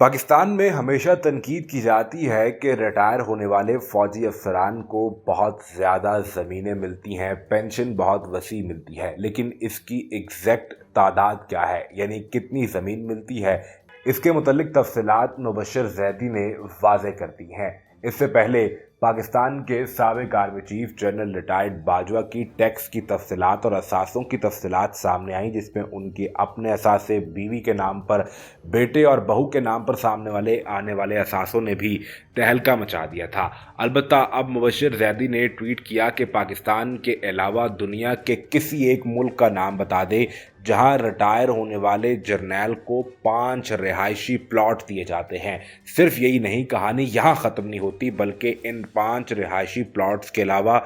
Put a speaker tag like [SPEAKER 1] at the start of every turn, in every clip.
[SPEAKER 1] पाकिस्तान में हमेशा तनकीद की जाती है कि रिटायर होने वाले फ़ौजी अफसरान को बहुत ज़्यादा ज़मीनें मिलती हैं, पेंशन बहुत वसी मिलती है, लेकिन इसकी एग्जैक्ट तादाद क्या है, यानी कितनी ज़मीन मिलती है, इसके मुतल्लिक तफसीलात मुबश्शिर ज़ैदी ने वाज़ेह कर दी हैं। इससे पहले पाकिस्तान के साबिक army chief general retired Bajwa की टैक्स की तफसीलात और असासों की तफसीलात सामने आई, जिसमें उनके अपने असासे बीवी के नाम पर, बेटे और बहू के नाम पर सामने आने वाले असासों ने भी तहलका मचा दिया था। अलबत्ता अब मुबश्शिर ज़ैदी ने ट्वीट किया कि पाकिस्तान के अलावा दुनिया के किसी एक मुल्क का नाम बता दे जहां रिटायर होने वाले जर्नैल को 5 रिहायशी प्लॉट दिए जाते हैं। सिर्फ यही नहीं, कहानी यहाँ ख़त्म नहीं होती, बल्कि इन 5 रिहायशी प्लॉट्स के अलावा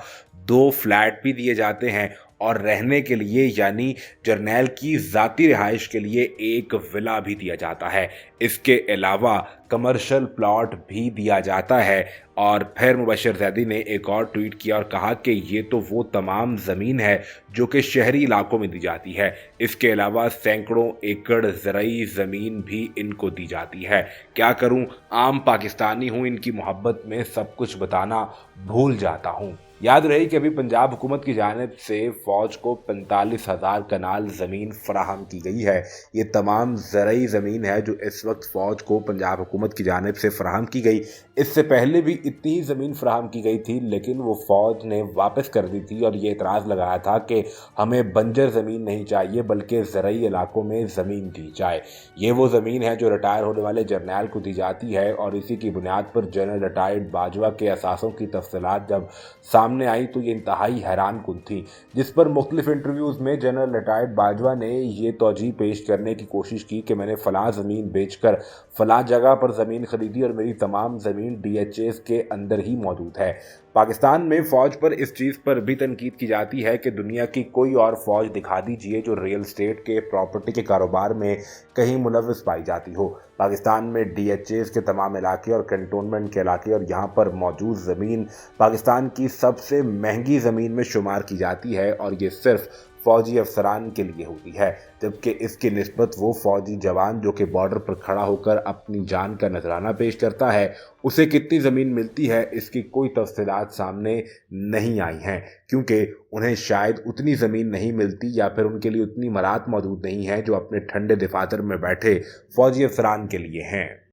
[SPEAKER 1] 2 फ्लैट भी दिए जाते हैं और रहने के लिए यानी जर्नैल की ज़ाती रिहाइश के लिए एक विला भी दिया जाता है। इसके अलावा कमर्शियल प्लॉट भी दिया जाता है। और फिर मुबश्शिर ज़ैदी ने एक और ट्वीट किया और कहा कि ये तो वो तमाम ज़मीन है जो कि शहरी इलाकों में दी जाती है। इसके अलावा सैकड़ों एकड़ ज़रई ज़मीन भी इनको दी जाती है। क्या करूं, आम पाकिस्तानी हूं, इनकी मोहब्बत में सब कुछ बताना भूल जाता हूं। याद रहे कि अभी पंजाब हुकूमत की जानिब से फ़ौज को 45,000 कनाल ज़मीन फराहम की गई है। ये तमाम ज़रई ज़मीन है जो इस वक्त फ़ौज को पंजाब हुकूमत की जानिब से फराहम की गई। इससे पहले भी इतनी ही ज़मीन फराहम की गई थी, लेकिन वो फ़ौज ने वापस कर दी थी और ये एतराज़ लगाया था कि हमें बंजर ज़मीन नहीं चाहिए, बल्कि ज़रई इलाकों में ज़मीन दी जाए। ये वो ज़मीन है जो रिटायर होने वाले जर्नैल को दी जाती है और इसी की बुनियाद पर जनरल रिटायर्ड बाजवा के असासों की तफसीलात जब सामने आई तो ये इंतहाई हैरान कुन थी, जिस पर मुख्तलिफ इंटरव्यूज़ में जनरल रिटायर्ड बाजवा ने ये तौजीह पेश करने की कोशिश की कि मैंने फ़लाँ ज़मीन बेचकर फ़लाँ जगह पर ज़मीन ख़रीदी और मेरी तमाम ज़मीन DHAs के अंदर ही मौजूद है। पाकिस्तान में फ़ौज पर इस चीज़ पर भी तनकीद की जाती है कि दुनिया की कोई और फ़ौज दिखा दीजिए जो रियल स्टेट के प्रॉपर्टी के कारोबार में कहीं मुलव्वस पाई जाती हो। पाकिस्तान में DHAs के तमाम इलाके और कंटोनमेंट के इलाके और यहाँ पर मौजूद ज़मीन पाकिस्तान की सबसे महंगी ज़मीन में शुमार की जाती है और ये सिर्फ फ़ौजी अफसरान के लिए होती है, जबकि इसकी निस्बत वो फ़ौजी जवान जो कि बॉर्डर पर खड़ा होकर अपनी जान का नजराना पेश करता है, उसे कितनी ज़मीन मिलती है इसकी कोई तफसीलात सामने नहीं आई हैं, क्योंकि उन्हें शायद उतनी ज़मीन नहीं मिलती या फिर उनके लिए उतनी मरात मौजूद नहीं है जो अपने ठंडे दफातर में बैठे फ़ौजी अफसरान के लिए हैं।